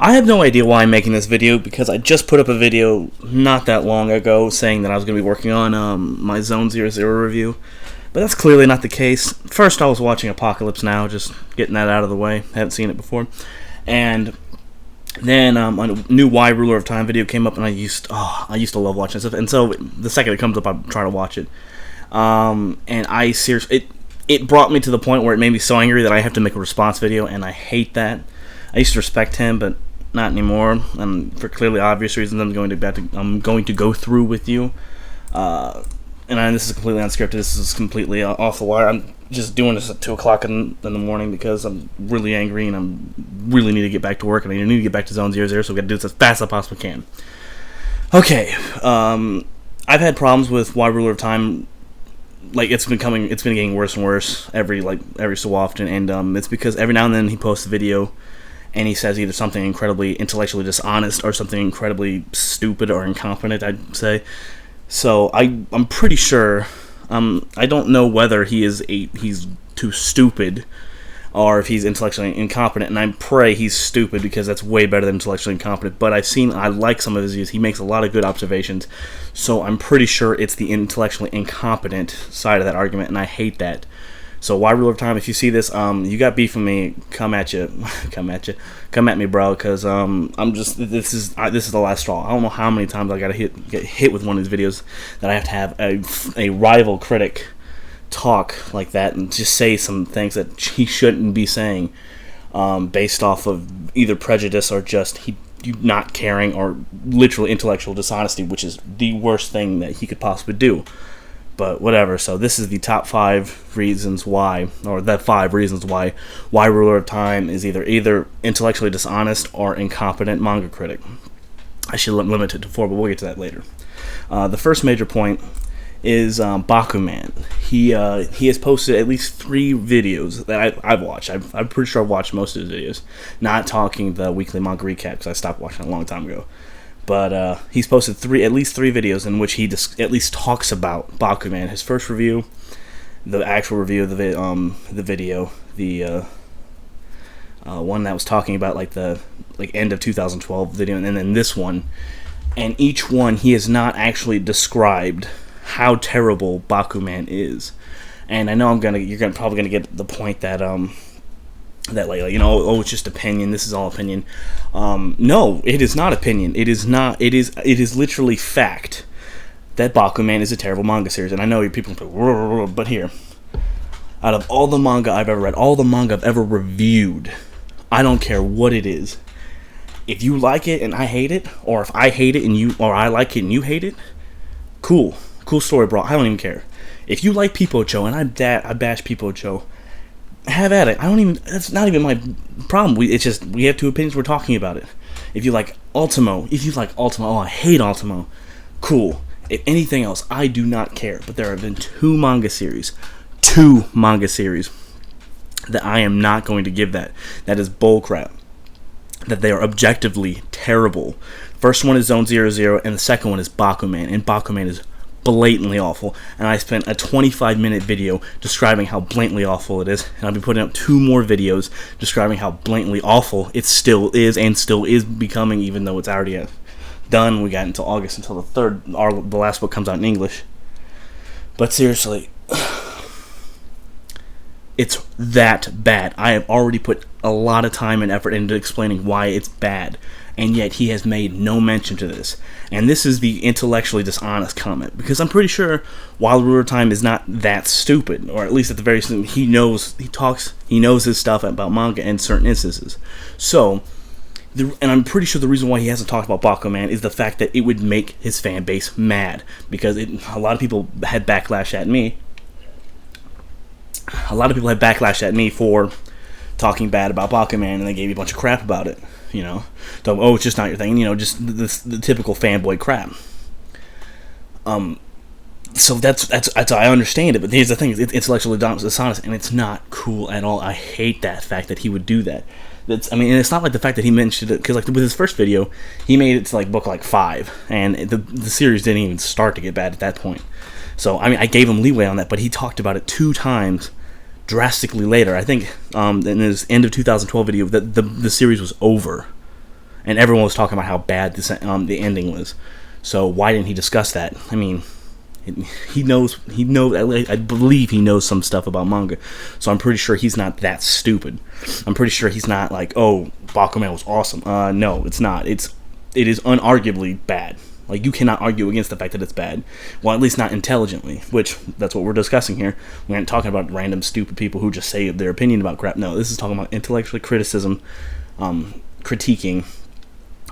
I have no idea why I'm making this video, because I just put up a video not that long ago saying that I was going to be working on my Zone 00 review, but that's clearly not the case. First, I was watching Apocalypse Now, just getting that out of the way. Haven't seen it before. And then a new Y Ruler of Time video came up, and I used to love watching stuff. And so the second it comes up, I try to watch it. And I seriously, it brought me to the point where it made me so angry that I have to make a response video, and I hate that. I used to respect him, but not anymore, and for clearly obvious reasons. I'm going to go through with you. And this is completely unscripted. This is completely off the wire. I'm just doing this at 2 o'clock in the morning because I'm really angry and I really need to get back to work, and I need to get back to Zone 00, so we've got to do this as fast as I possibly can. Okay, I've had problems with Y Ruler of Time. Like, it's been getting worse and worse every so often, and it's because every now and then he posts a video and he says either something incredibly intellectually dishonest or something incredibly stupid or incompetent, I'd say. So I'm pretty sure, I don't know whether he's too stupid or if he's intellectually incompetent, and I pray he's stupid, because that's way better than intellectually incompetent. But I like some of his views. He makes a lot of good observations, so I'm pretty sure it's the intellectually incompetent side of that argument, and I hate that. So Y Ruler of Time, if you see this, you got beef with me, come at me, bro, because this is the last straw. I don't know how many times I gotta get hit with one of these videos that I have to have a rival critic talk like that and just say some things that he shouldn't be saying, based off of either prejudice or just he not caring, or literally intellectual dishonesty, which is the worst thing that he could possibly do. But whatever. So this is the top 5 reasons why, or the 5 reasons why Y Ruler of Time is either intellectually dishonest or incompetent manga critic. I should limit it to 4, but we'll get to that later. The first major point is Bakuman. He has posted at least 3 videos that I've watched. I'm pretty sure I've watched most of his videos. Not talking the weekly manga recap, because I stopped watching it a long time ago. But he's posted at least 3 videos in which he at least talks about Bakuman. His first review, the actual review of the video, the one that was talking about the end of 2012 video, and then this one. And each one, he has not actually described how terrible Bakuman is. And I know you're probably gonna get the point that it's just opinion. This is all opinion. No, it is not opinion. It is not. It is literally fact that Bakuman is a terrible manga series. And I know people go, but here, out of all the manga I've ever read, all the manga I've ever reviewed, I don't care what it is. If you like it and I hate it, or if I hate it or I like it and you hate it, cool story, bro. I don't even care. If you like Pipocho and I bash Pipocho, have at it. That's not even my problem. We have 2 opinions. We're talking about it. If you like Ultimo, oh, I hate Ultimo. Cool. If anything else, I do not care. But there have been 2 manga series that I am not going to give that. That is bullcrap. That they are objectively terrible. First one is Zone 00, and the second one is Bakuman. And Bakuman is blatantly awful, and I spent a 25-minute video describing how blatantly awful it is, and I'll be putting up 2 more videos describing how blatantly awful it still is, and still is becoming, even though it's already done. We got until August until the last book comes out in English. But seriously, it's that bad. I have already put a lot of time and effort into explaining why it's bad, and yet he has made no mention to this. And this is the intellectually dishonest comment, because I'm pretty sure Y Ruler of Time is not that stupid, or at least at the very least, he knows his stuff about manga in certain instances. So, and I'm pretty sure the reason why he hasn't talked about Bakuman is the fact that it would make his fan base mad, because a lot of people had backlash at me. A lot of people had backlash at me for talking bad about Bakuman, and they gave me a bunch of crap about it. So, it's just not your thing. Just the typical fanboy crap. So that's I understand it, but here's the thing: it's intellectually dishonest, and it's not cool at all. I hate that fact that he would do that. And it's not like the fact that he mentioned it, because with his first video, he made it to book 5, and the series didn't even start to get bad at that point. So I gave him leeway on that, but he talked about it 2 times drastically later. I think in his end of 2012 video that the series was over. and everyone was talking about how bad the ending was. So why didn't he discuss that? I mean, he knows. I believe he knows some stuff about manga, so I'm pretty sure he's not that stupid. I'm pretty sure he's not like, oh, Bakuman was awesome. No, it's not. It is unarguably bad. Like, you cannot argue against the fact that it's bad. Well, at least not intelligently, which that's what we're discussing here. We aren't talking about random stupid people who just say their opinion about crap. No, this is talking about intellectual criticism, critiquing,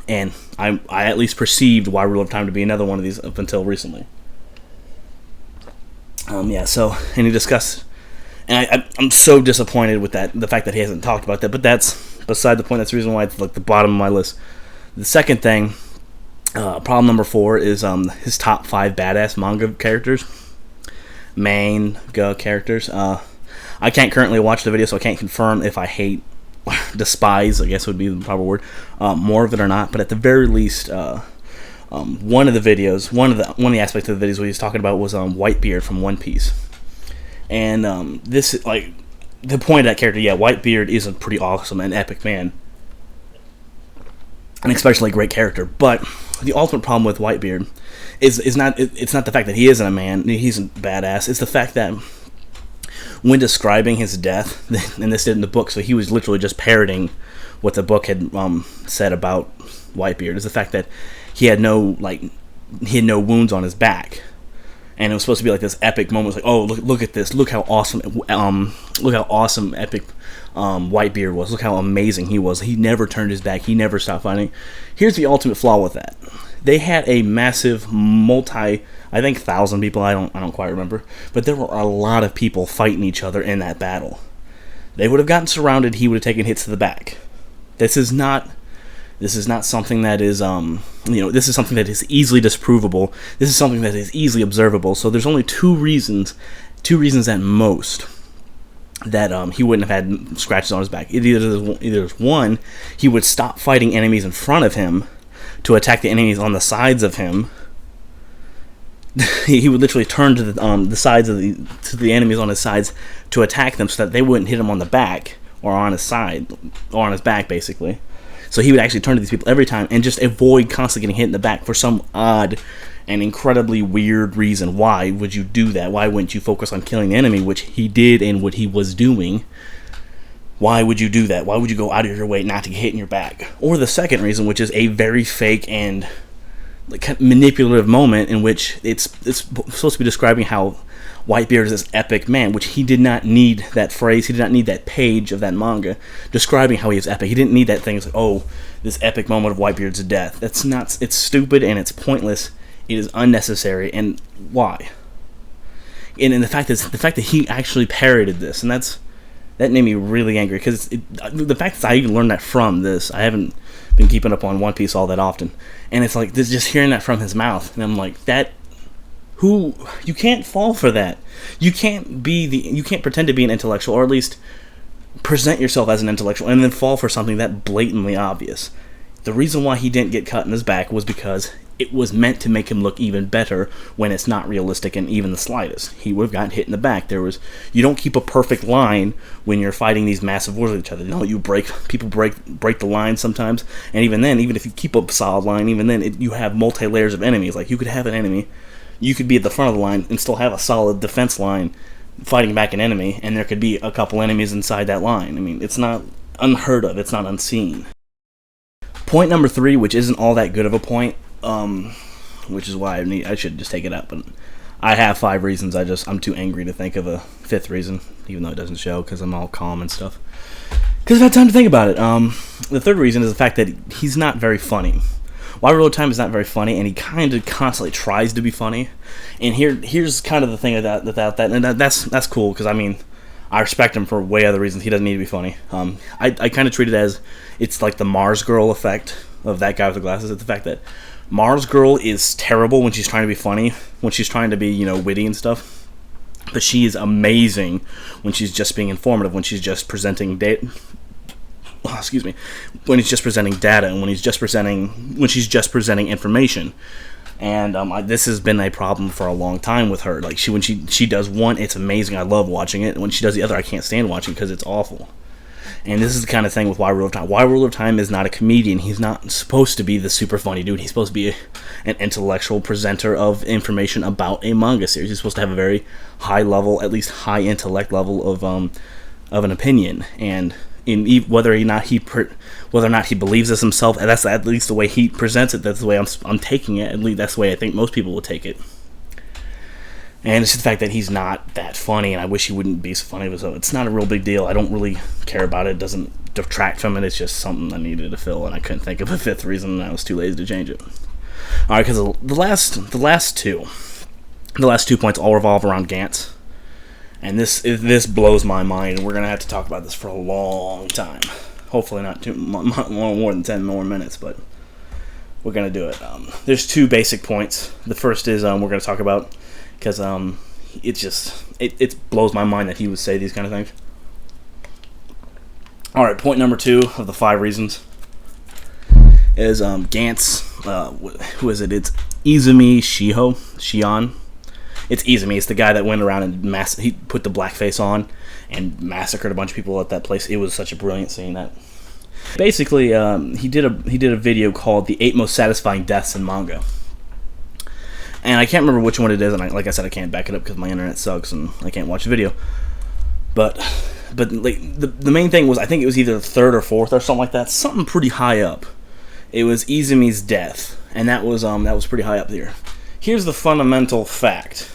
and I at least perceived Why Rule of Time to be another one of these up until recently. So, and he discussed, and I'm so disappointed with that, the fact that he hasn't talked about that, but that's beside the point. That's the reason why it's like the bottom of my list. The second thing, problem number 4 is his top 5 badass manga characters, manga characters. I can't currently watch the video, so I can't confirm if I hate, despise, I guess would be the proper word, more of it or not, but at the very least, one of the aspects of the videos what he was talking about was Whitebeard from One Piece, and this, like, the point of that character, Whitebeard is a pretty awesome and epic man, and especially a great character. But the ultimate problem with Whitebeard is not the fact that he isn't a man, he's a badass. It's the fact that when describing his death, and this did in the book, so he was literally just parroting what the book had said about Whitebeard, is the fact that he had no wounds on his back, and it was supposed to be like this epic moment. It was like, oh, look at this, look how awesome epic Whitebeard was, look how amazing he was. He never turned his back, he never stopped fighting. Here's the ultimate flaw with that: they had a massive I think 1,000 people, I don't quite remember, but there were a lot of people fighting each other in that battle. They would have gotten surrounded, he would have taken hits to the back. This is not something that is, this is something that is easily disprovable. This is something that is easily observable. So there's only two reasons at most that he wouldn't have had scratches on his back. Either one, he would stop fighting enemies in front of him to attack the enemies on the sides of him. He would literally turn to the sides of the enemies on his sides to attack them, so that they wouldn't hit him on the back or on his side or on his back, basically. So he would actually turn to these people every time and just avoid constantly getting hit in the back for some odd and incredibly weird reason. Why would you do that? Why wouldn't you focus on killing the enemy, which he did and what he was doing? Why would you do that? Why would you go out of your way not to get hit in your back? Or the second reason, which is a very fake and like manipulative moment in which it's supposed to be describing how Whitebeard is this epic man, which he did not need that phrase. He did not need that page of that manga describing how he is epic. He didn't need that thing. It's like, oh, this epic moment of Whitebeard's death. That's not. It's stupid and it's pointless. It is unnecessary. And why? And the fact that he actually parroted this, and that made me really angry, because the fact that I even learned that from this. I haven't been keeping up on One Piece all that often, and it's like this, just hearing that from his mouth, and I'm like, that. You can't fall for that. You can't pretend to be an intellectual, or at least present yourself as an intellectual, and then fall for something that blatantly obvious. The reason why he didn't get cut in his back was because it was meant to make him look even better when it's not realistic in even the slightest. He would have gotten hit in the back. You don't keep a perfect line when you're fighting these massive wars with each other. No, people break the line sometimes, and even then, even if you keep a solid line, even then you have multi-layers of enemies. Like, you could have an enemy, you could be at the front of the line and still have a solid defense line fighting back an enemy, and there could be a couple enemies inside that line. I mean, it's not unheard of, it's not unseen. Point number 3, which isn't all that good of a point, which is why I should just take it up, but I have 5 reasons. I'm too angry to think of a 5th reason, even though it doesn't show, because I'm all calm and stuff, because I've had time to think about it. The 3rd reason is the fact that he's not very funny. Why Rule of Time is not very funny, and he kind of constantly tries to be funny. And here's kind of the thing about that, and that's cool, because I mean, I respect him for way other reasons. He doesn't need to be funny. I kind of treat it as it's like the Mars Girl effect of that guy with the glasses. It's the fact that Mars Girl is terrible when she's trying to be funny, when she's trying to be, witty and stuff. But she is amazing when she's just being informative, when she's just presenting when he's just presenting data, and when she's just presenting information. And this has been a problem for a long time with her. Like, when she does one, it's amazing, I love watching it, and when she does the other, I can't stand watching because it's awful. And this is the kind of thing with Why Rule of Time. Why Rule of Time is not a comedian. He's not supposed to be the super funny dude. He's supposed to be an intellectual presenter of information about a manga series. He's supposed to have a very high level, at least high intellect level of an opinion. And whether or not he believes this himself, and that's at least the way he presents it. That's the way I'm taking it. At least that's the way I think most people would take it. And it's just the fact that he's not that funny, and I wish he wouldn't be so funny. So it's not a real big deal. I don't really care about it. It doesn't detract from it. It's just something I needed to fill, and I couldn't think of a fifth reason, and I was too lazy to change it. All right, because the last two points all revolve around Gantz, and this blows my mind. And we're gonna have to talk about this for a long time. Hopefully not more than 10 more minutes, but we're gonna do it. There's two basic points. The first is we're gonna talk about. Because it blows my mind that he would say these kind of things. Alright, point number 2 of the 5 reasons is Gantz, who is it? It's Izumi Shion. It's Izumi. It's the guy that went around and he put the blackface on and massacred a bunch of people at that place. It was such a brilliant scene. That basically he did a video called "The 8 Most Satisfying Deaths in Manga." And I can't remember which one it is, and like I said, I can't back it up because my internet sucks and I can't watch the video. But like, the main thing was, I think it was either the 3rd or 4th or something like that, something pretty high up. It was Izumi's death, and that was pretty high up there. Here's the fundamental fact: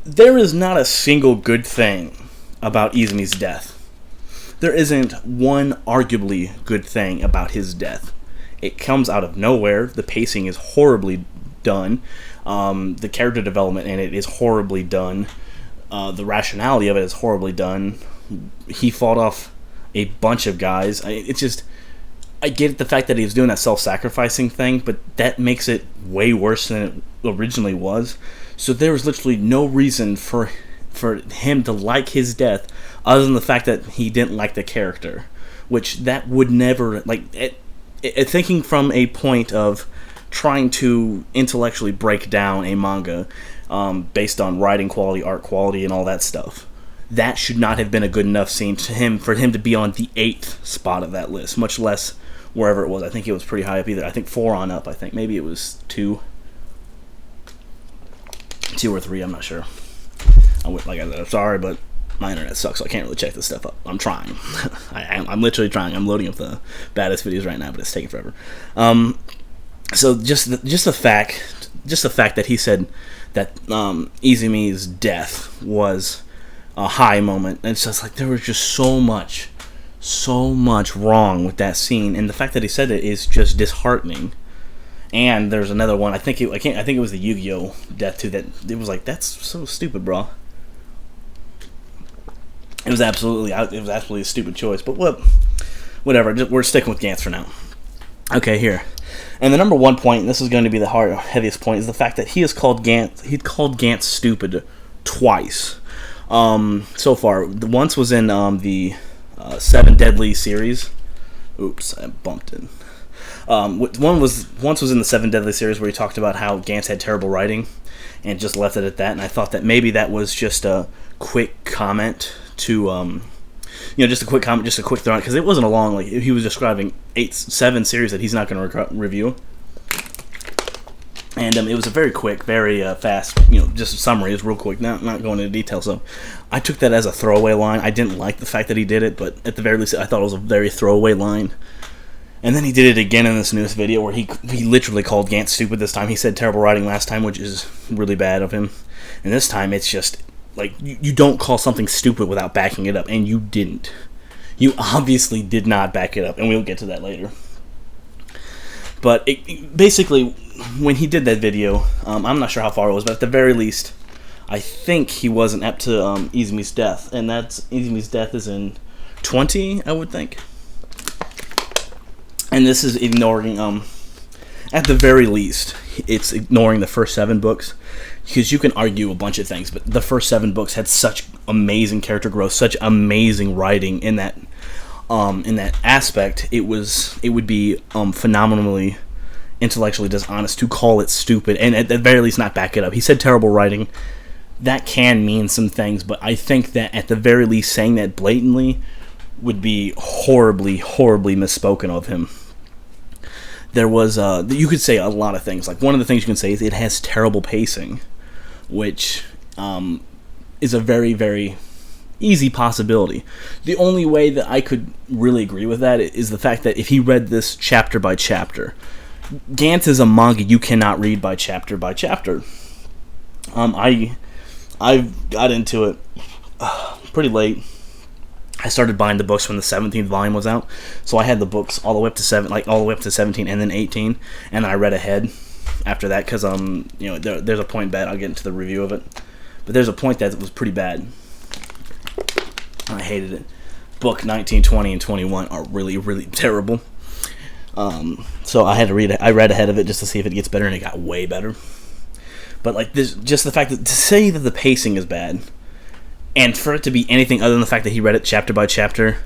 there is not a single good thing about Izumi's death. There isn't one arguably good thing about his death. It comes out of nowhere. The pacing is horribly done. The character development in it is horribly done. The rationality of it is horribly done. He fought off a bunch of guys. I get the fact that he was doing that self-sacrificing thing, but that makes it way worse than it originally was. So there was literally no reason for him to like his death other than the fact that he didn't like the character, which that would never, like, thinking from a point of trying to intellectually break down a manga based on writing quality, art quality, and all that stuff. That should not have been a good enough scene for him to be on the 8th spot of that list, much less wherever it was. I think it was pretty high up either. I think 4 on up. I think maybe it was 2 or 3. I'm not sure. Like I said, I'm sorry, but my internet sucks, so I can't really check this stuff up. I'm trying. I'm literally trying. I'm loading up the baddest videos right now, but it's taking forever. So just the fact that he said that Izumi's death was a high moment, and it's just like there was just so much wrong with that scene, and the fact that he said it is just disheartening. And there's another one. I think it was the Yu-Gi-Oh death too. That it was like, that's so stupid, bro. It was absolutely a stupid choice. But whatever. We're sticking with Gantz for now. Okay, here. And the number 1 point, and this is going to be the heaviest point, is the fact that he called Gantz stupid twice so far. Once was in the 7 Deadly series. Oops, I bumped it. Once was in the 7 Deadly series where he talked about how Gantz had terrible writing and just left it at that. And I thought that maybe that was just a quick comment to just a quick comment, just a quick throw, because it wasn't a long, like, he was describing 7 series that he's not going to review, and it was a very quick, very fast, just a summary. It was real quick, not going into detail. So I took that as a throwaway line. I didn't like the fact that he did it, but at the very least, I thought it was a very throwaway line. And then he did it again in this newest video where he literally called Gantz stupid. This time he said terrible writing last time, which is really bad of him, and this time it's just like, you don't call something stupid without backing it up, and you didn't. You obviously did not back it up, and we'll get to that later. But basically, when he did that video, I'm not sure how far it was, but at the very least, I think he wasn't up to Izumi's death, and Izumi's death is in 20, I would think. And this is ignoring, at the very least, it's ignoring the first 7 books. Because you can argue a bunch of things, but the first 7 books had such amazing character growth, such amazing writing in that aspect. It would be phenomenally intellectually dishonest to call it stupid, and at the very least not back it up. He said terrible writing. That can mean some things, but I think that at the very least saying that blatantly would be horribly, horribly misspoken of him. There was, you could say a lot of things. Like, one of the things you can say is it has terrible pacing, which is a very, very easy possibility. The only way that I could really agree with that is the fact that if he read this chapter by chapter, Gantz is a manga you cannot read by chapter by chapter. I got into it pretty late. I started buying the books when the 17th volume was out, so I had the books all the way up to all the way up to 17 and then 18, and I read ahead after that because there's a point bad. I'll get into the review of it, but there's a point that was pretty bad. I hated it. Book 19, 20, and 21 are really, really terrible. So I had to read it. I read ahead of it just to see if it gets better, and it got way better. But like this, just the fact that to say that the pacing is bad, and for it to be anything other than the fact that he read it chapter by chapter,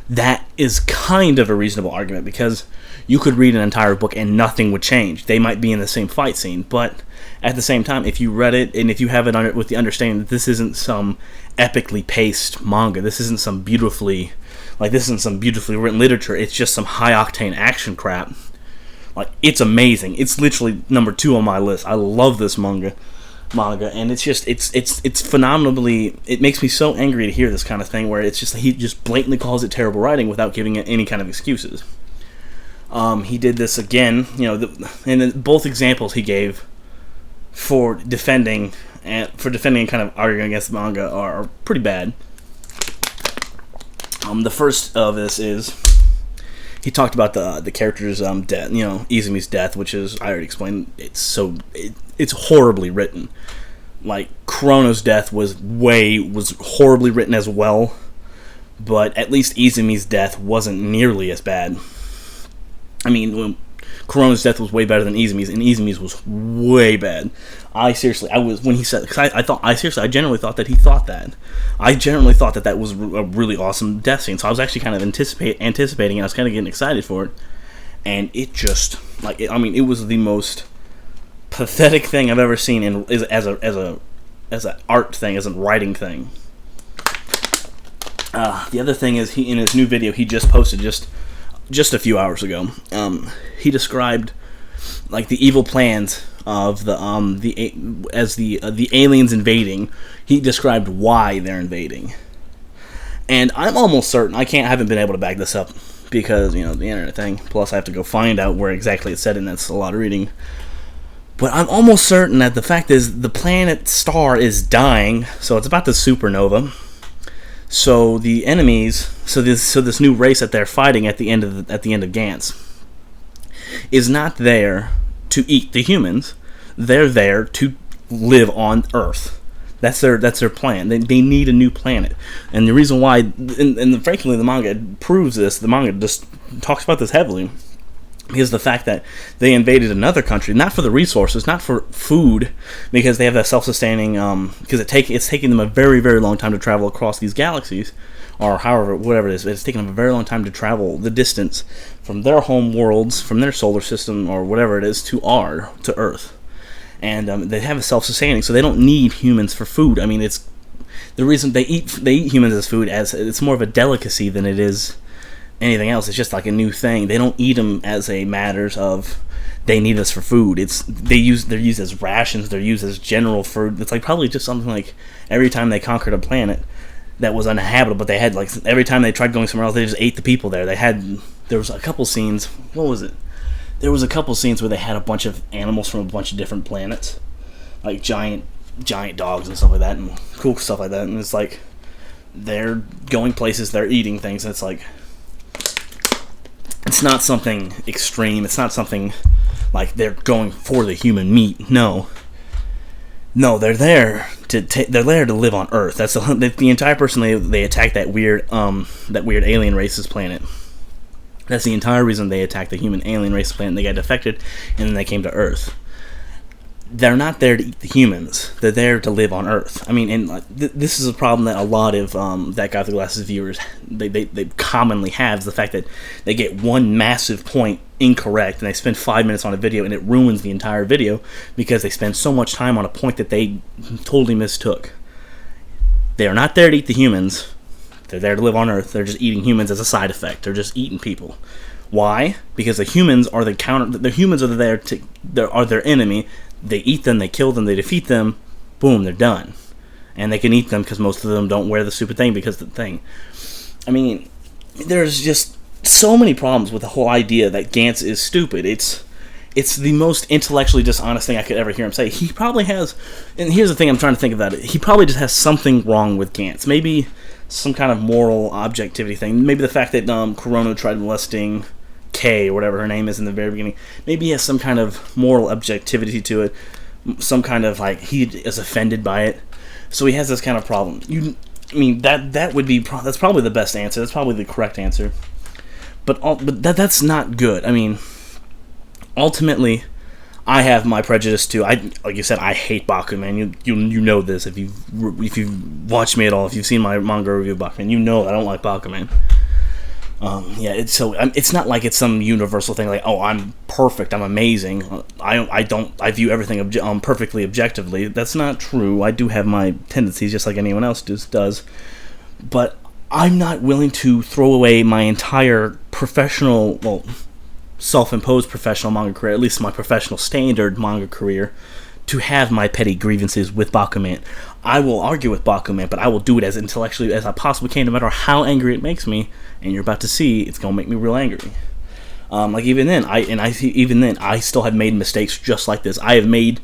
that is kind of a reasonable argument, because you could read an entire book and nothing would change. They might be in the same fight scene, but at the same time, if you read it and if you have it with the understanding that this isn't some epically paced manga, this isn't some beautifully written literature, it's just some high octane action crap. Like, it's amazing. It's literally number 2 on my list. I love this manga, and it's just it's phenomenally. It makes me so angry to hear this kind of thing where it's just he just blatantly calls it terrible writing without giving it any kind of excuses. He did this again, and both examples he gave for defending and kind of arguing against the manga are pretty bad. The first of this is he talked about the character's death, Izumi's death, which is, I already explained, it's horribly written. Like, Kurono's death was horribly written as well, but at least Izumi's death wasn't nearly as bad. I mean, Kurono's death was way better than Izumi's, and Izumi's was way bad. I genuinely thought that he thought that. I generally thought that was a really awesome death scene, so I was actually kind of anticipating it. I was kind of getting excited for it, and it just, it was the most pathetic thing I've ever seen as an art thing, as a writing thing. The other thing is, he in his new video he just posted just a few hours ago, he described like the evil plans of the aliens invading. He described why they're invading, and I'm almost certain I haven't been able to back this up because the internet thing. Plus, I have to go find out where exactly it's said, and that's a lot of reading. But I'm almost certain that the fact is the planet star is dying, so it's about to supernova. So the enemies, so this new race that they're fighting at the end of Gantz, is not there to eat the humans. They're there to live on Earth. That's their plan. They need a new planet, and the reason why, and frankly, the manga proves this. The manga just talks about this heavily, because the fact that they invaded another country, not for the resources, not for food, because they have that self-sustaining, because it's taking them a very, very long time to travel across these galaxies, or whatever it is. It's taken them a very long time to travel the distance from their home worlds, from their solar system, or whatever it is, to Earth. And they have a self-sustaining, so they don't need humans for food. I mean, it's the reason they eat humans as food, as it's more of a delicacy than it is anything else. It's just like a new thing. They don't eat them as a matters of they need us for food. They're used as rations. They're used as general food. It's like probably just something like every time they conquered a planet that was uninhabitable, but they had like every time they tried going somewhere else, they just ate the people there. There was a couple scenes. What was it? There was a couple scenes where they had a bunch of animals from a bunch of different planets, like giant dogs and stuff like that, and cool stuff like that. And it's like they're going places, they're eating things, and it's like, it's not something extreme. It's not something like they're going for the human meat. No, they're there to live on Earth. That's the entire person they attacked that weird alien race's planet. That's the entire reason they attacked the human alien race planet. They got defected, and then they came to Earth. They're not there to eat the humans. They're there to live on Earth. I mean, and this is a problem that a lot of That Guy with the Glasses viewers they commonly have, is the fact that they get one massive point incorrect, and they spend 5 minutes on a video, and it ruins the entire video because they spend so much time on a point that they totally mistook. They are not there to eat the humans. They're there to live on Earth. They're just eating humans as a side effect. They're just eating people. Why? Because the humans are the counter. The humans are there to. Are their enemy. They eat them. They kill them. They defeat them. Boom. They're done. And they can eat them because most of them don't wear the stupid thing because of the thing. I mean, there's just so many problems with the whole idea that Gantz is stupid. It's the most intellectually dishonest thing I could ever hear him say. He probably has, and here's the thing I'm trying to think about it, he probably just has something wrong with Gantz. Maybe some kind of moral objectivity thing. Maybe the fact that Kurono tried molesting Kay, or whatever her name is in the very beginning. Maybe he has some kind of moral objectivity to it. Some kind of, like, he is offended by it. So he has this kind of problem. That would be, that's probably the best answer. That's probably the correct answer. But that's not good. I mean, ultimately, I have my prejudice too. Like you said, I hate Bakuman. You know this if you've watched me at all. If you've seen my manga review of Bakuman, you know I don't like Bakuman. It's not like it's some universal thing like, oh, I'm perfect, I'm amazing. I view everything perfectly objectively. That's not true. I do have my tendencies just like anyone else does. But I'm not willing to throw away my entire self-imposed professional manga career, at least my professional standard manga career, to have my petty grievances with Bakuman. I will argue with Bakuman, but I will do it as intellectually as I possibly can, no matter how angry it makes me. And you're about to see, it's gonna make me real angry. Even then, I still have made mistakes just like this. I have made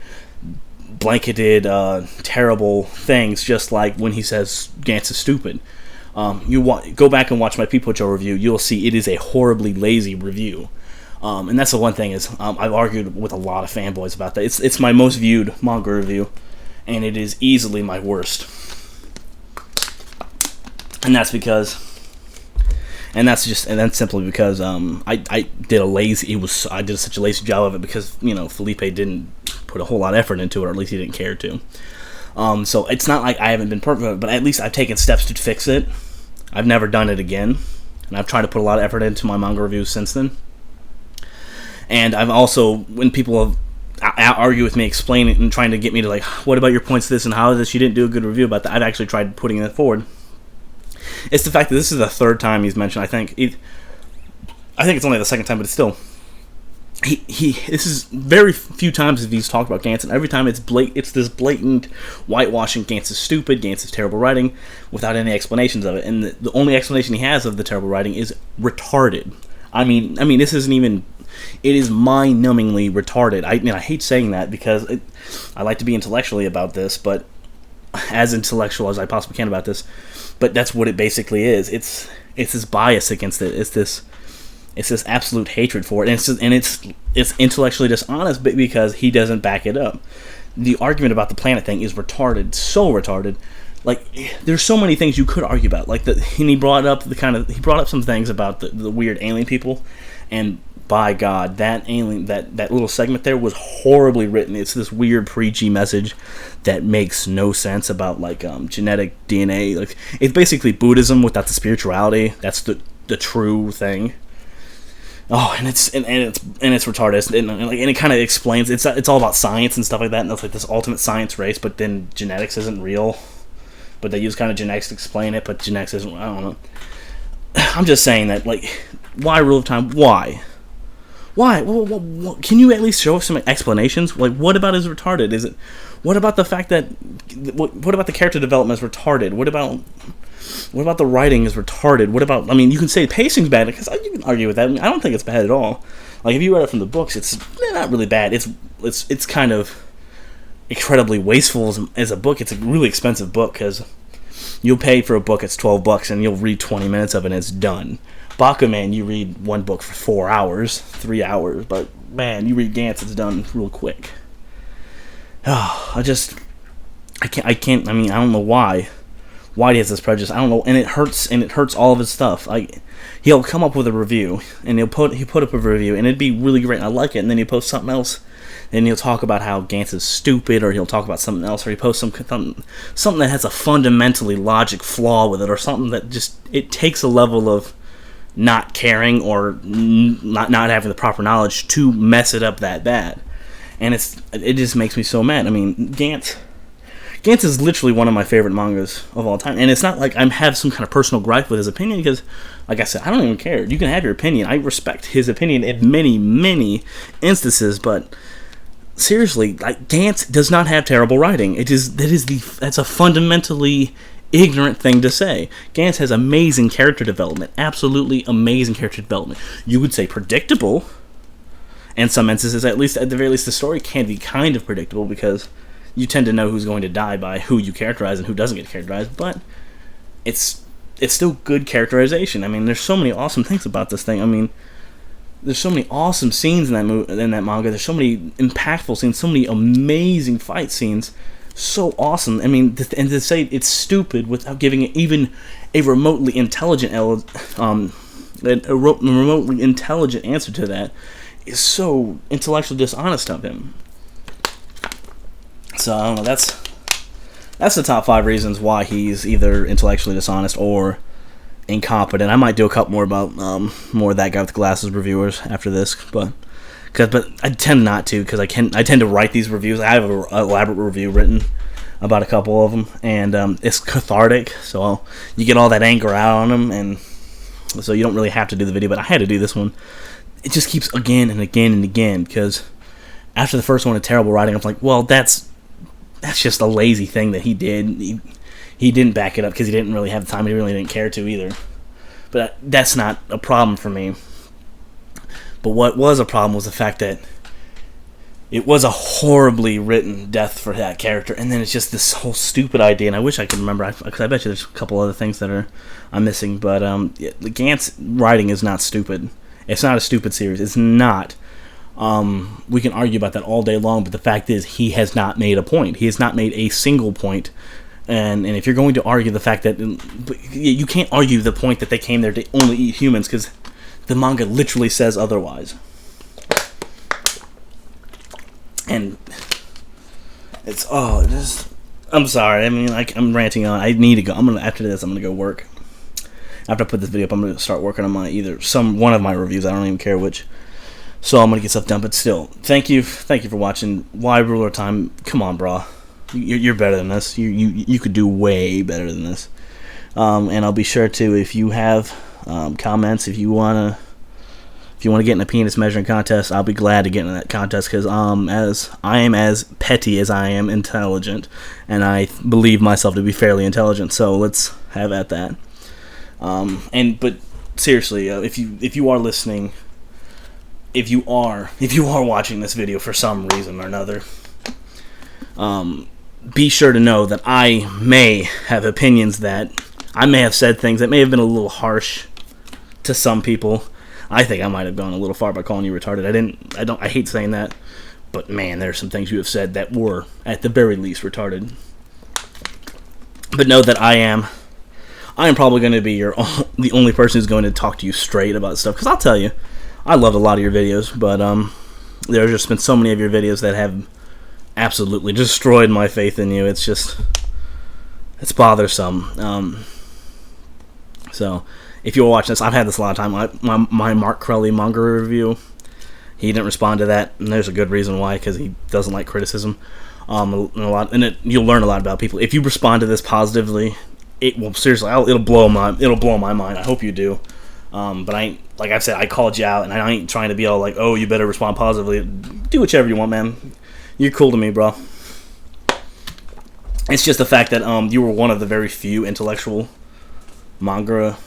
blanketed, terrible things, just like when he says Gantz is stupid. Go back and watch my People Joe review. You'll see it is a horribly lazy review. And that's the one thing is I've argued with a lot of fanboys about that. It's my most viewed manga review, and it is easily my worst. And that's simply because I did such a lazy job of it because Felipe didn't put a whole lot of effort into it, or at least he didn't care to. So it's not like I haven't been perfect, but at least I've taken steps to fix it. I've never done it again, and I've tried to put a lot of effort into my manga reviews since then. And I've also, when people have argue with me, explaining and trying to get me to, like, what about your points to this and how this, you didn't do a good review about that, I've actually tried putting it forward. It's the fact that this is the third time he's mentioned. I think it's only the second time, but it's still, this is very few times that he's talked about Gantz, and every time it's this blatant whitewashing. Gantz is stupid, Gantz is terrible writing, without any explanations of it. And the only explanation he has of the terrible writing is retarded. I mean, this isn't even. It is mind-numbingly retarded. I hate saying that because I like to be intellectually about this, but as intellectual as I possibly can about this. But that's what it basically is. It's this bias against it. It's this absolute hatred for it, and it's intellectually dishonest because he doesn't back it up. The argument about the planet thing is retarded, so retarded. Like, there's so many things you could argue about. Like he brought up some things about the weird alien people, and by God, that little segment there was horribly written. It's this weird preachy message that makes no sense about, like, genetic DNA. Like, it's basically Buddhism without the spirituality. That's the true thing. Oh, and it's retarded, and it kind of explains it's all about science and stuff like that. And it's like this ultimate science race, but then genetics isn't real. But they use kind of genetics to explain it, but genetics isn't. I don't know. I'm just saying that, like, why rule of time? Why? Can you at least show us some explanations? Like, what about is retarded? What about the fact that? What about the character development is retarded? What about the writing is retarded? What about? I mean, you can say pacing's bad because you can argue with that. I mean, I don't think it's bad at all. Like, if you read it from the books, it's not really bad. It's kind of incredibly wasteful as a book. It's a really expensive book because you'll pay for a book. It's $12 and you'll read 20 minutes of it and it's done. Bakuman, you read one book for 4 hours, 3 hours, but man, you read Gantz, it's done real quick. Oh, I can't. I mean, I don't know why he has this prejudice. I don't know, and it hurts all of his stuff. Like, he'll come up with a review, and he'll put up a review, and it'd be really great, and I like it, and then he'll post something else, and he'll talk about how Gantz is stupid, or he'll talk about something else, or he posts something that has a fundamentally logic flaw with it, or something that just, it takes a level of not caring or not having the proper knowledge to mess it up that bad. And it just makes me so mad. I mean, Gantz Gantz is literally one of my favorite mangas of all time, and it's not like I have some kind of personal gripe with his opinion, because, like I said, I don't even care. You can have your opinion. I respect his opinion in many, many instances, but seriously, like, Gantz does not have terrible writing. That's a fundamentally ignorant thing to say. Gantz has amazing character development, absolutely amazing character development. You would say predictable, in some instances, at the very least, the story can be kind of predictable, because you tend to know who's going to die by who you characterize and who doesn't get characterized, but it's still good characterization. I mean, there's so many awesome things about this thing. I mean, there's so many awesome scenes in that manga. There's so many impactful scenes, so many amazing fight scenes. So awesome. I mean, and to say it's stupid without giving it even a remotely intelligent answer to that is so intellectually dishonest of him. So I don't know. That's the top 5 reasons why he's either intellectually dishonest or incompetent. I might do a couple more about more of that guy with the glasses reviewers after this, but I tend not to, because I tend to write these reviews. I have an elaborate review written about a couple of them, and it's cathartic, so you get all that anger out on them, and so you don't really have to do the video. But I had to do this one. It just keeps again and again and again, because after the first one, a terrible writing, I'm like, well, that's just a lazy thing that he did. He didn't back it up because he didn't really have the time. He really didn't care to either. But that's not a problem for me. But what was a problem was the fact that it was a horribly written death for that character, and then it's just this whole stupid idea. And I wish I could remember, because I bet you there's a couple other things that I'm missing. But the Gantz writing is not stupid. It's not a stupid series. It's not. We can argue about that all day long, but the fact is, he has not made a point. He has not made a single point. And if you're going to argue the fact that, you can't argue the point that they came there to only eat humans, because the manga literally says otherwise. And I'm sorry. I mean, I'm ranting on. I need to go. After this, I'm gonna go work. After I put this video up, I'm gonna start working on one of my reviews. I don't even care which. So I'm gonna get stuff done. But still, thank you for watching. Why Ruler Time? Come on, bro. You're better than this. You could do way better than this. And I'll be sure to, if you have comments, if you wanna get in a penis measuring contest, I'll be glad to get in that contest, because as I am as petty as I am intelligent, and I believe myself to be fairly intelligent. So let's have at that. But seriously, if you are listening, if you are watching this video for some reason or another, be sure to know that I may have opinions, that I may have said things that may have been a little harsh to some people. I think I might have gone a little far by calling you retarded. I hate saying that, but man, there are some things you have said that were, at the very least, retarded. But know that I am probably going to be the only person who's going to talk to you straight about stuff, because I'll tell you, I loved a lot of your videos, but there's just been so many of your videos that have absolutely destroyed my faith in you. It's bothersome. So if you're watching this, I've had this a lot of time. My Mark Crowley manga review, he didn't respond to that, and there's a good reason why, because he doesn't like criticism. You'll learn a lot about people if you respond to this positively. It will seriously. It'll blow my mind. I hope you do. But like I've said, I called you out, and I ain't trying to be all like, oh, you better respond positively. Do whichever you want, man. You're cool to me, bro. It's just the fact that you were one of the very few intellectual manga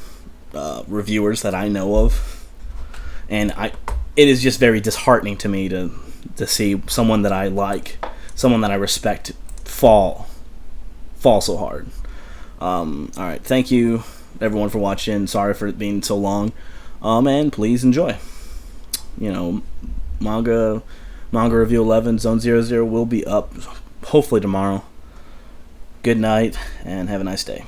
reviewers that I know of, and it is just very disheartening to me to see someone that I like, someone that I respect, fall so hard. Alright, thank you everyone for watching. Sorry for it being so long. And please enjoy. Manga Review 11, Zone 00 will be up hopefully tomorrow. Good night, and have a nice day.